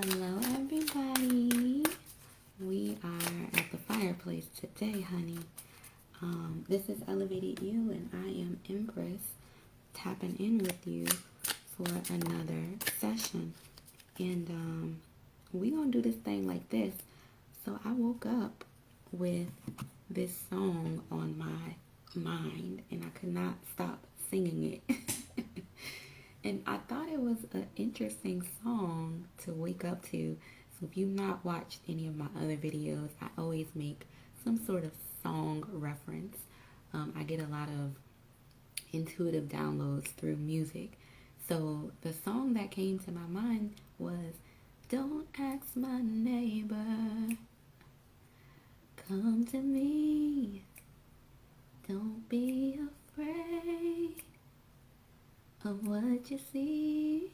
Hello, everybody. We are at the fireplace today, honey. This is Elevated You, and I am Empress, tapping in with you for another session. And we gonna do this thing like this. So I woke up with this song on my mind, and I could not stop singing it. And I thought it was an interesting song to wake up to. So if you've not watched any of my other videos, I always make some sort of song reference. I get a lot of intuitive downloads through music. So the song that came to my mind was "Don't Ask My Neighbor, Come to Me, Don't Be Afraid of what you see."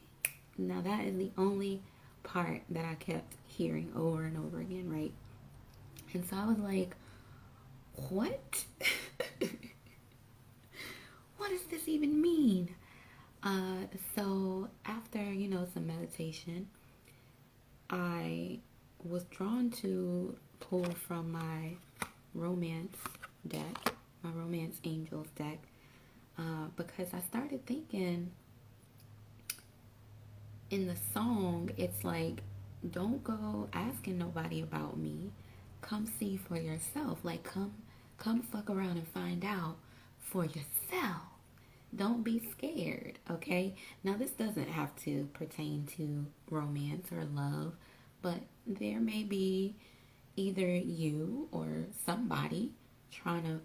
Now that is the only part that I kept hearing over and over again, right? And so I was like, what? What does this even mean? So after, some meditation, I was drawn to pull from my romance deck, my romance angels deck, because I started thinking in the song, it's like, don't go asking nobody about me. Come see for yourself. Like, come fuck around and find out for yourself. Don't be scared, okay? Now, this doesn't have to pertain to romance or love, but there may be either you or somebody trying to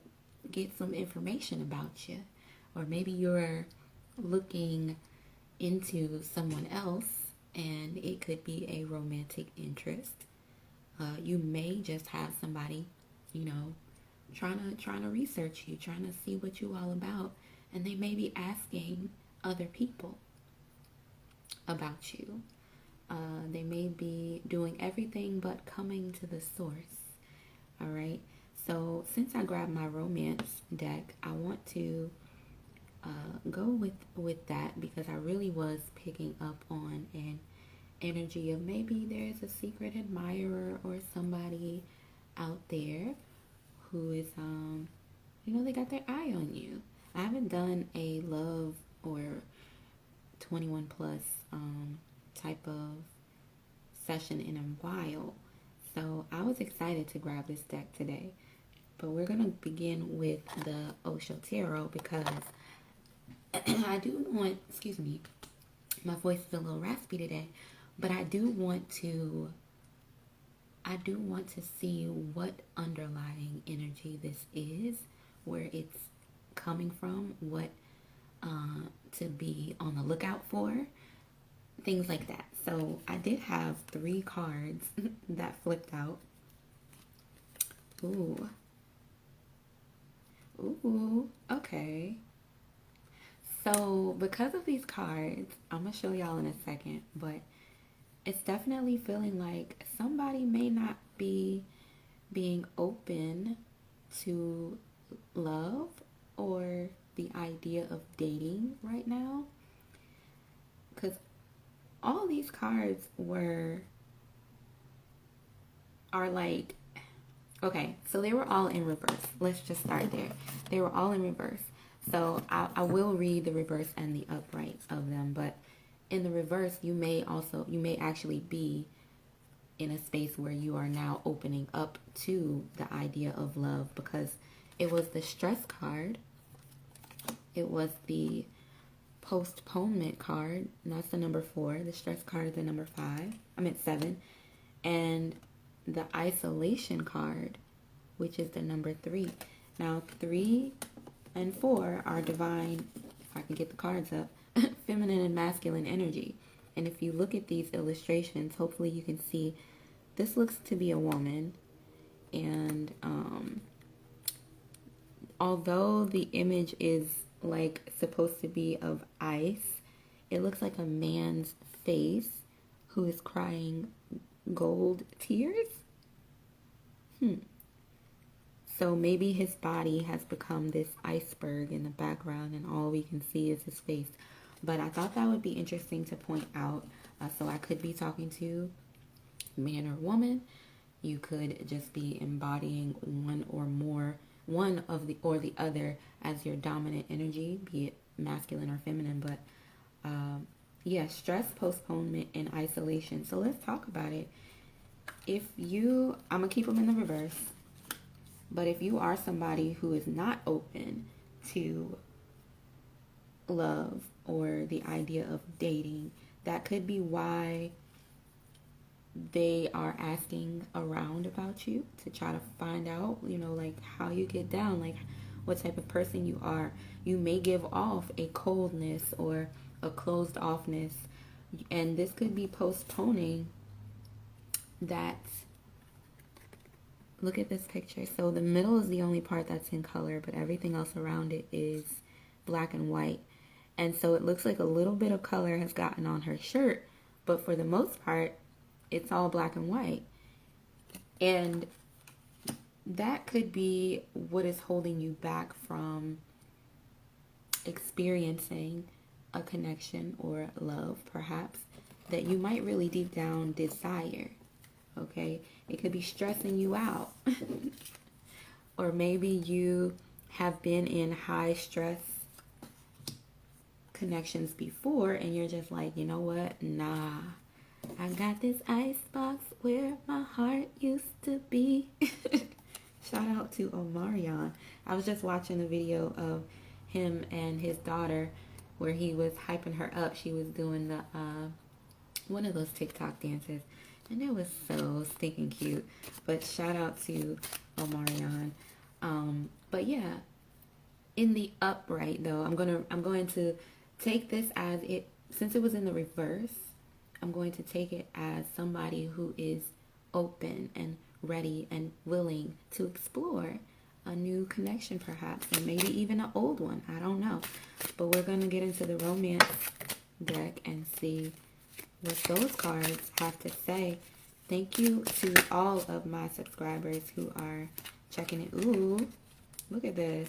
get some information about you, or maybe you're looking into someone else and it could be a romantic interest. You may just have somebody, trying to research you, trying to see what you all about, and they may be asking other people about you. They may be doing everything but coming to the source. All right. So since I grabbed my romance deck, I want to go with that because I really was picking up on an energy of maybe there's a secret admirer or somebody out there who is they got their eye on you. I haven't done a love or 21 plus type of session in a while, so I was excited to grab this deck today. But we're gonna begin with the Osho Tarot because I do want, excuse me, my voice is a little raspy today, but I do want to see what underlying energy this is, where it's coming from, what to be on the lookout for, things like that. So I did have 3 cards that flipped out. Ooh, okay. So because of these cards, I'm going to show y'all in a second, but it's definitely feeling like somebody may not be being open to love or the idea of dating right now. Because all these cards are like, okay, so they were all in reverse. Let's just start there. They were all in reverse. So I will read the reverse and the upright of them, but in the reverse, you may actually be in a space where you are now opening up to the idea of love, because it was the stress card, it was the postponement card, and that's the number 4. The stress card is the number 7, and the isolation card, which is the number 3. Now 3 and 4 are divine, if I can get the cards up, feminine and masculine energy. And if you look at these illustrations, hopefully you can see this looks to be a woman. And although the image is like supposed to be of ice, it looks like a man's face who is crying gold tears. So maybe his body has become this iceberg in the background and all we can see is his face. But I thought that would be interesting to point out. So I could be talking to man or woman. You could just be embodying one of the or the other as your dominant energy, be it masculine or feminine. But yeah, stress, postponement, and isolation. So let's talk about it. I'm gonna keep them in the reverse. But if you are somebody who is not open to love or the idea of dating, that could be why they are asking around about you to try to find out, like how you get down, like what type of person you are. You may give off a coldness or a closed offness, and this could be postponing that. Look at this picture. So the middle is the only part that's in color, but everything else around it is black and white. And so it looks like a little bit of color has gotten on her shirt, but for the most part, it's all black and white. And that could be what is holding you back from experiencing a connection or love, perhaps, that you might really deep down desire. Okay? It could be stressing you out. Or maybe you have been in high stress connections before and you're just like, you know what? Nah. I got this icebox where my heart used to be. Shout out to Omarion. I was just watching a video of him and his daughter where he was hyping her up. She was doing the one of those TikTok dances, and it was so stinking cute. But shout out to Omarion. But yeah, in the upright though, I'm going to take this as it, since it was in the reverse, I'm going to take it as somebody who is open and ready and willing to explore a new connection perhaps, and maybe even an old one. I don't know. But we're going to get into the romance deck and see what those cards have to say. Thank you to all of my subscribers who are checking it. Ooh, look at this.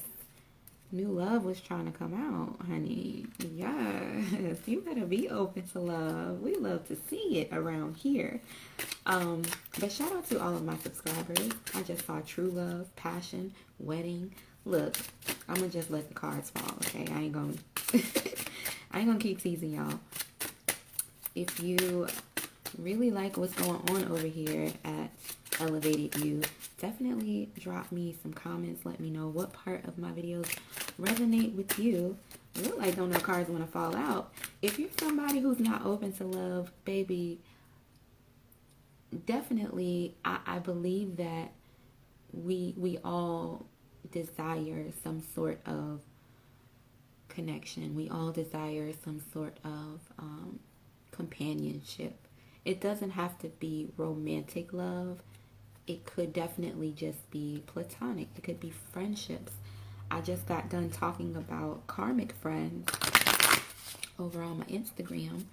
New love was trying to come out, honey. Yes, you better be open to love. We love to see it around here. But shout out to all of my subscribers. I just saw true love, passion, wedding. Look, I'm gonna just let the cards fall, okay? I ain't gonna keep teasing y'all. If you really like what's going on over here at Elevated You, definitely drop me some comments. Let me know what part of my videos resonate with you. I look like don't know cards want to fall out. If you're somebody who's not open to love, baby, definitely I believe that we all desire some sort of connection. We all desire some sort of companionship. It doesn't have to be romantic love. It could definitely just be platonic. It could be friendships. I just got done talking about karmic friends over on my Instagram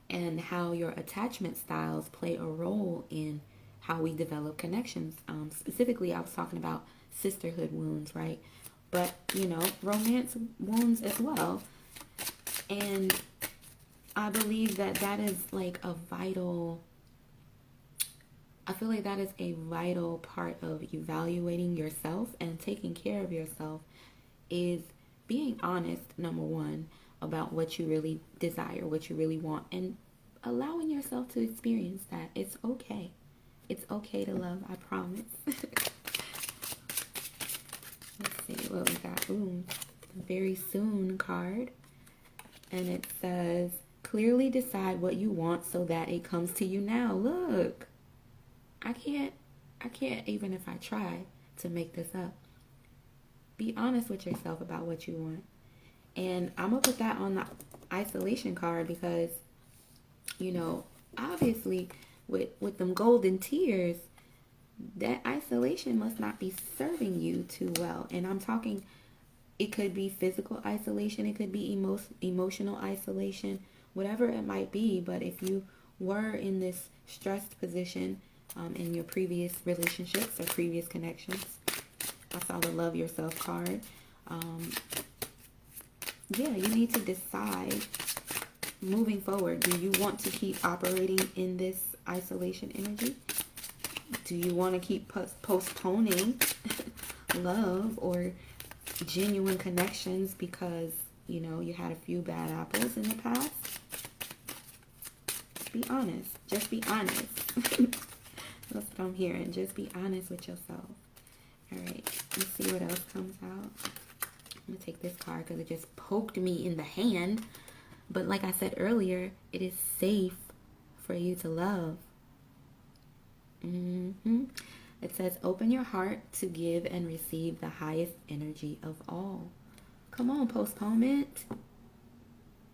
and how your attachment styles play a role in how we develop connections. Specifically, I was talking about sisterhood wounds, right? But, romance wounds as well. And I believe that is like a vital... I feel like that is a vital part of evaluating yourself and taking care of yourself, is being honest, number one, about what you really desire, what you really want, and allowing yourself to experience that. It's okay. It's okay to love, I promise. Let's see what we got. Ooh, very soon card. And it says, clearly decide what you want so that it comes to you now. Look. I can't even if I try to make this up. Be honest with yourself about what you want. And I'm going to put that on the isolation card because, obviously with them golden tears, that isolation must not be serving you too well. And I'm talking, it could be physical isolation. It could be emotional isolation, whatever it might be. But if you were in this stressed position, in your previous relationships or previous connections. I saw the love yourself card. Yeah, you need to decide moving forward, do you want to keep operating in this isolation energy? Do you want to keep postponing love or genuine connections because, you had a few bad apples in the past? Be honest. Just be honest. That's what I'm hearing. Just be honest with yourself. All right. Let's see what else comes out. I'm going to take this card because it just poked me in the hand. But like I said earlier, it is safe for you to love. It says, open your heart to give and receive the highest energy of all. Come on, postponement.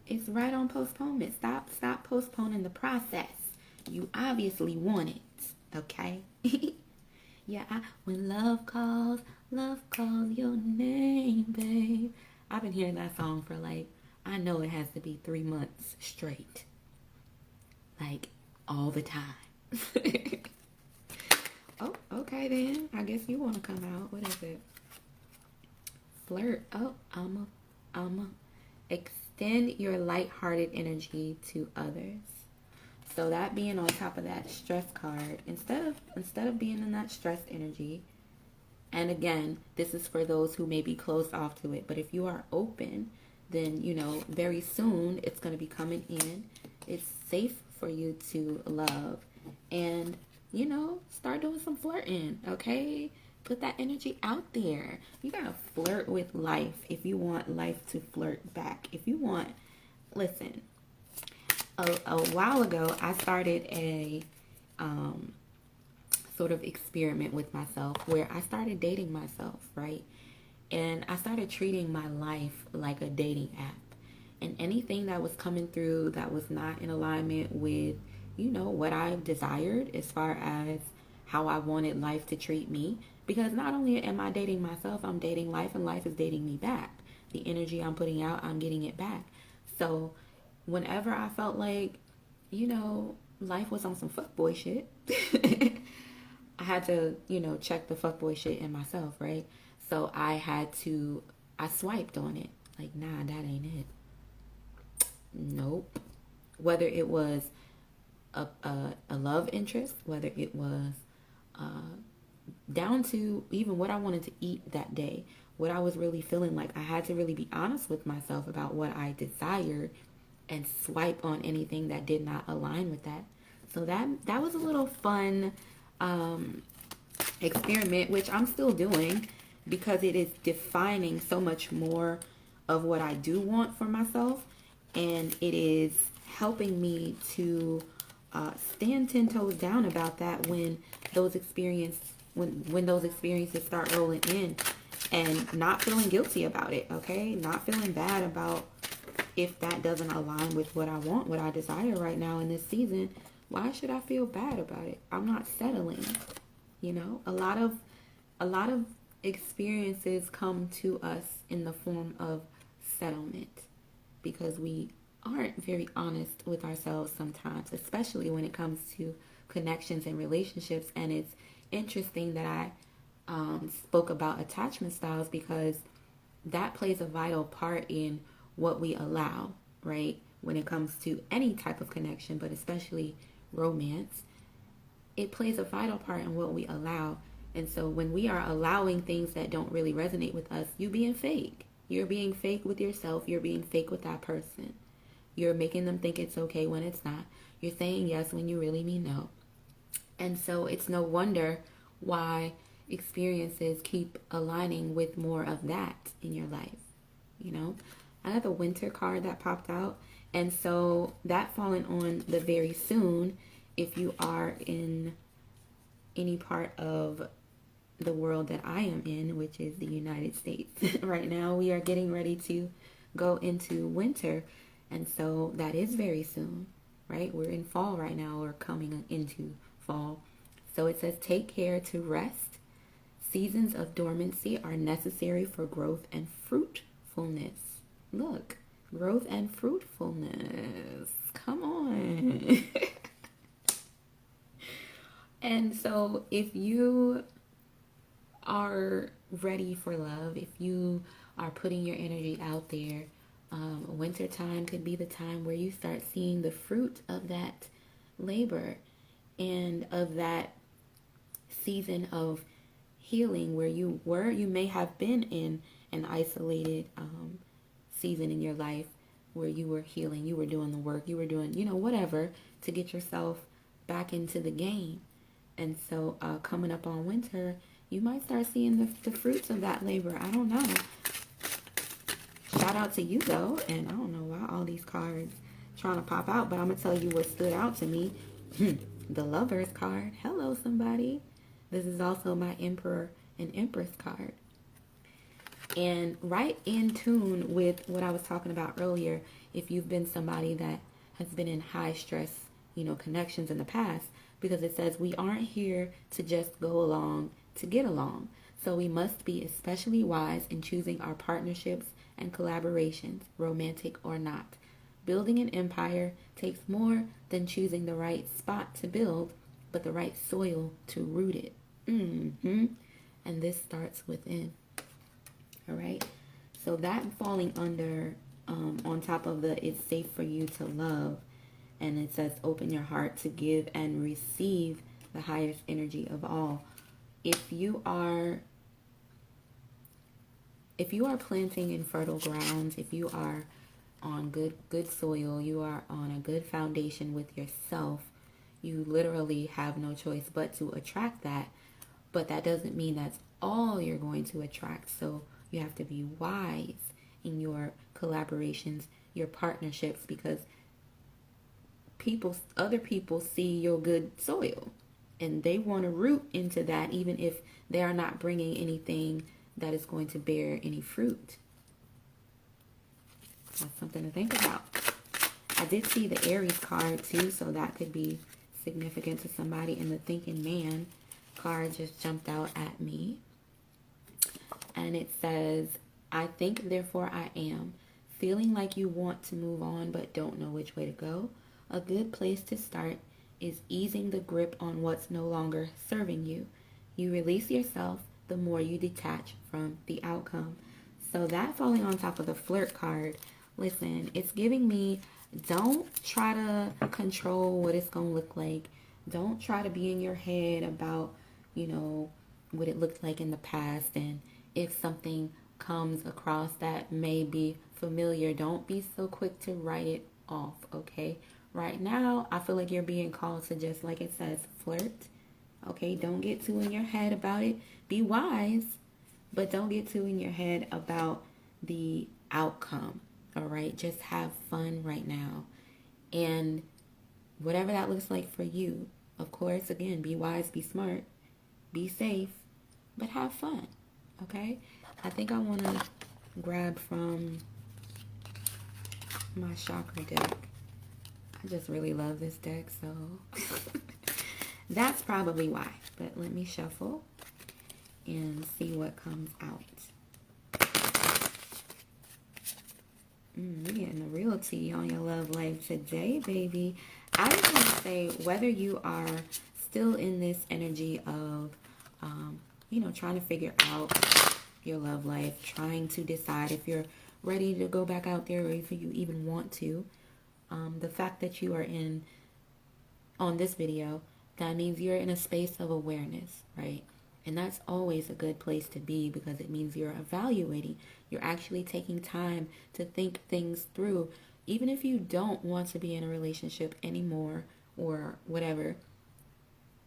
It's right on postponement. Stop postponing the process. You obviously want it, okay? Yeah, when love calls your name, babe. I've been hearing that song for I know it has to be 3 months straight. All the time. Oh, okay then. I guess you want to come out. What is it? Flirt. Oh, I'ma extend your lighthearted energy to others. So that being on top of that stress card, instead of being in that stressed energy, and again, this is for those who may be closed off to it, but if you are open, then, very soon it's going to be coming in. It's safe for you to love and, start doing some flirting, okay? Put that energy out there. You got to flirt with life if you want life to flirt back. Listen, a while ago, I started a sort of experiment with myself where I started dating myself, right? And I started treating my life like a dating app. And anything that was coming through that was not in alignment with, what I desired as far as how I wanted life to treat me. Because not only am I dating myself, I'm dating life, and life is dating me back. The energy I'm putting out, I'm getting it back. So whenever I felt like, life was on some fuckboy shit, I had to, check the fuckboy shit in myself, right? So I swiped on it. Nah, that ain't it. Nope. Whether it was a love interest, whether it was down to even what I wanted to eat that day, what I was really feeling like, I had to really be honest with myself about what I desired and swipe on anything that did not align with that. So that was a little fun experiment, which I'm still doing because it is defining so much more of what I do want for myself, and it is helping me to stand 10 toes down about that when those experiences start rolling in, and not feeling guilty about it, okay? Not feeling bad about if that doesn't align with what I want, what I desire right now in this season. Why should I feel bad about it? I'm not settling. A lot of experiences come to us in the form of settlement because we aren't very honest with ourselves sometimes, especially when it comes to connections and relationships. And it's interesting that I spoke about attachment styles because that plays a vital part in what we allow, right? When it comes to any type of connection, but especially romance, it plays a vital part in what we allow. And so when we are allowing things that don't really resonate with us, you're being fake with yourself. You're being fake with that person. You're making them think it's okay when it's not. You're saying yes when you really mean no. And so it's no wonder why experiences keep aligning with more of that in your life. I have a winter card that popped out. And so that falling on the very soon, if you are in any part of the world that I am in, which is the United States. Right now we are getting ready to go into winter. And so that is very soon, right? We're in fall right now, or coming into fall. So it says, take care to rest. Seasons of dormancy are necessary for growth and fruitfulness. Look, growth and fruitfulness. Come on. And so if you are ready for love, if you are putting your energy out there, Wintertime could be the time where you start seeing the fruit of that labor and of that season of healing where you may have been in an isolated season in your life where you were healing, you were doing the work, you were doing, whatever to get yourself back into the game. And so coming up on winter, you might start seeing the fruits of that labor. I don't know. Shout out to you though. And I don't know why all these cards trying to pop out, but I'm going to tell you what stood out to me. The Lover's card. Hello, somebody. This is also my Emperor and Empress card. And right in tune with what I was talking about earlier, if you've been somebody that has been in high stress, connections in the past, because it says we aren't here to just go along to get along. So we must be especially wise in choosing our partnerships and collaborations, romantic or not. Building an empire takes more than choosing the right spot to build, but the right soil to root it. And this starts within. All right. So that falling under, on top of the it's safe for you to love, and it says open your heart to give and receive the highest energy of all. If you are planting in fertile grounds, if you are on good soil, you are on a good foundation with yourself, you literally have no choice but to attract that. But that doesn't mean that's all you're going to attract. So you have to be wise in your collaborations, your partnerships, because other people see your good soil and they want to root into that, even if they are not bringing anything that is going to bear any fruit. That's something to think about. I did see the Aries card too, so that could be significant to somebody. And the Thinking Man card just jumped out at me. And it says, I think, therefore I am. Feeling like you want to move on but don't know which way to go. A good place to start is easing the grip on what's no longer serving you. You release yourself the more you detach from the outcome. So that falling on top of the Flirt card, listen, it's giving me, don't try to control what it's going to look like. Don't try to be in your head about, what it looked like in the past. And if something comes across that may be familiar, don't be so quick to write it off, okay? Right now, I feel like you're being called to just, like it says, flirt. Okay, don't get too in your head about it. Be wise, but don't get too in your head about the outcome, all right? Just have fun right now. And whatever that looks like for you, of course, again, be wise, be smart, be safe, but have fun, okay? I think I want to grab from my chakra deck. I just really love this deck, so that's probably why. But let me shuffle and see what comes out. We're getting the real tea on your love life today, baby. I just want to say, whether you are still in this energy of, trying to figure out your love life, trying to decide if you're ready to go back out there or if you even want to, the fact that you are on this video, that means you're in a space of awareness, right? And that's always a good place to be, because it means you're evaluating. You're actually taking time to think things through. Even if you don't want to be in a relationship anymore or whatever,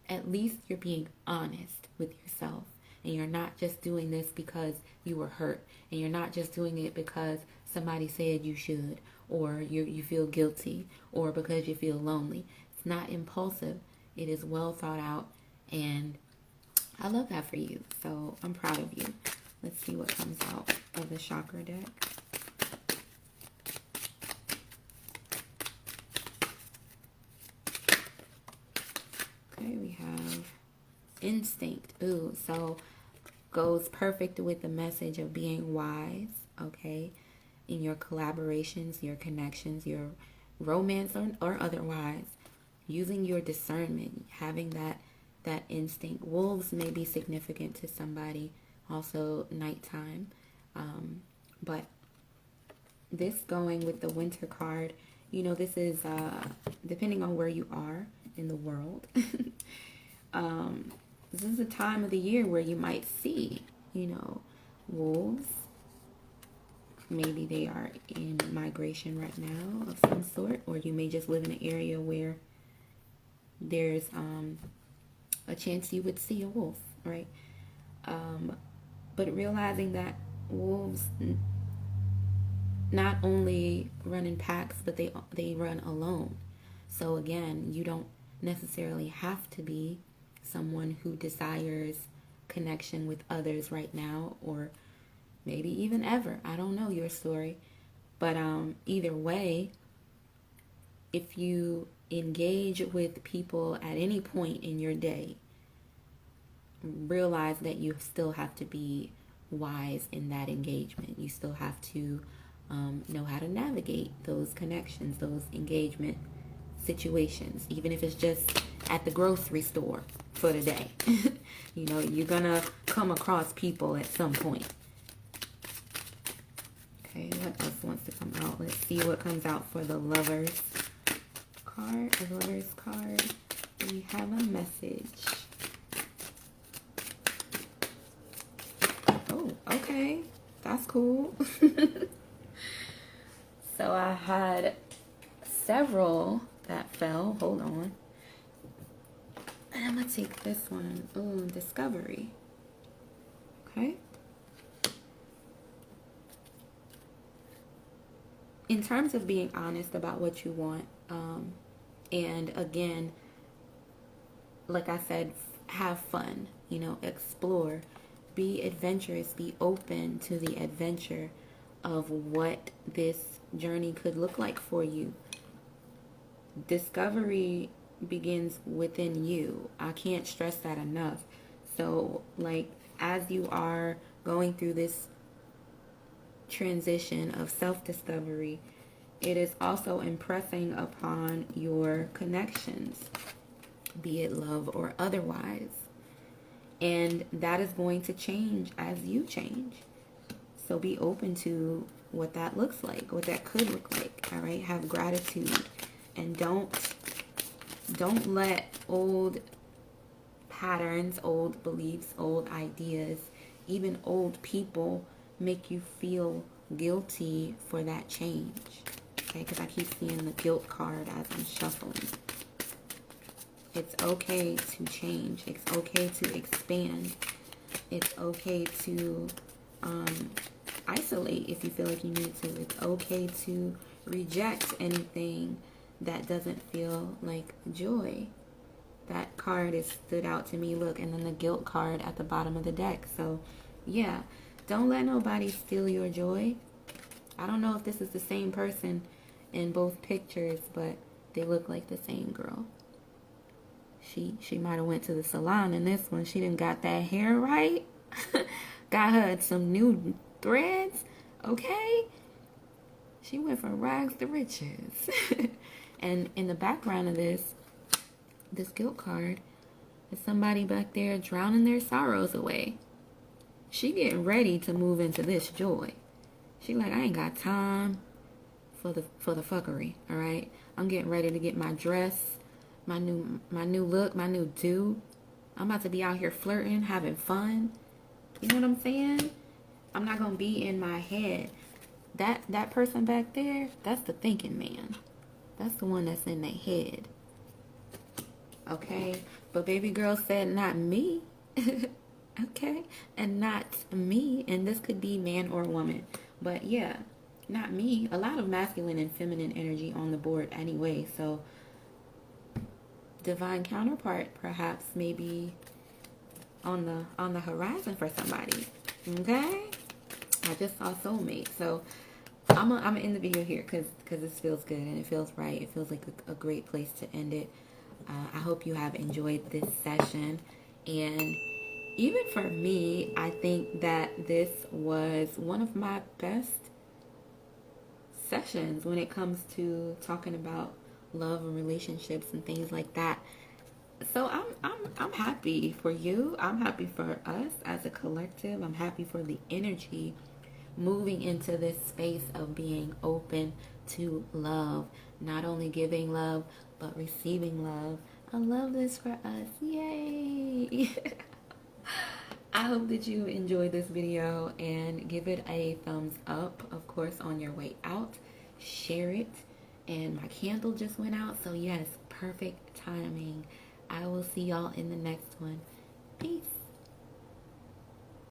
at least you're being honest with yourself. And you're not just doing this because you were hurt. And you're not just doing it because somebody said you should, or you feel guilty, or because you feel lonely. It's not impulsive. It is well thought out, and I love that for you. So I'm proud of you. Let's see what comes out of the chakra deck. Okay, we have instinct. Ooh, so goes perfect with the message of being wise, okay, in your collaborations, your connections, your romance or otherwise, using your discernment, having that instinct. Wolves may be significant to somebody, also nighttime, but this going with the winter card, this is depending on where you are in the world. This is a time of the year where you might see, wolves. Maybe they are in migration right now of some sort, or you may just live in an area where there's a chance you would see a wolf, right? But realizing that wolves not only run in packs, but they run alone. So again, you don't necessarily have to be someone who desires connection with others right now, or maybe even ever. I don't know your story. But either way, if you engage with people at any point in your day, realize that you still have to be wise in that engagement. You still have to know how to navigate those connections, those engagement situations, even if it's just at the grocery store for the day. You're gonna come across people at some point. Okay, what else wants to come out? Let's see what comes out for the Lovers card. The Lovers card. We have a message. Oh, okay. That's cool. So I had several that fell. Hold on. And I'm going to take this one. Ooh, Discovery. Okay. In terms of being honest about what you want, and again, like I said, have fun, explore, be adventurous, be open to the adventure of what this journey could look like for you. Discovery begins within you. I can't stress that enough. So, as you are going through this transition of self-discovery, it is also impressing upon your connections, be it love or otherwise. And that is going to change as you change. So be open to what that looks like, what that could look like. All right, have gratitude, and don't let old patterns, old beliefs, old ideas, even old people make you feel guilty for that change. Okay, because I keep seeing the guilt card as I'm shuffling. It's okay to change. It's okay to expand. It's okay to isolate if you feel like you need to. It's okay to reject anything that doesn't feel like joy. That card has stood out to me. Look, and then the guilt card at the bottom of the deck. So, yeah, don't let nobody steal your joy. I don't know if this is the same person in both pictures, but they look like the same girl. She might have went to the salon in this one. She done got that hair right. Got her some new threads. Okay? She went from rags to riches. And in the background of this guilt card is somebody back there drowning their sorrows away. She getting ready to move into this joy. She like, I ain't got time for the fuckery, all right? I'm getting ready to get my dress, my new look, my new do. I'm about to be out here flirting, having fun. You know what I'm saying? I'm not going to be in my head. That person back there, that's the thinking man. That's the one that's in their head. Okay? But baby girl said, not me. Okay? And not me. And this could be man or woman. But yeah, not me. A lot of masculine and feminine energy on the board anyway. So divine counterpart perhaps maybe on the horizon for somebody. Okay? I just saw soulmate. So I'm gonna end the video here because this feels good and it feels right. It feels like a great place to end it. I hope you have enjoyed this session. And even for me, I think that this was one of my best sessions when it comes to talking about love and relationships and things like that. So I'm happy for you. I'm happy for us as a collective. I'm happy for the energy moving into this space of being open to love, not only giving love, but receiving love. I love this for us. Yay! I hope that you enjoyed this video and give it a thumbs up, of course, on your way out. Share it. And my candle just went out, so yes, perfect timing. I will see y'all in the next one. Peace.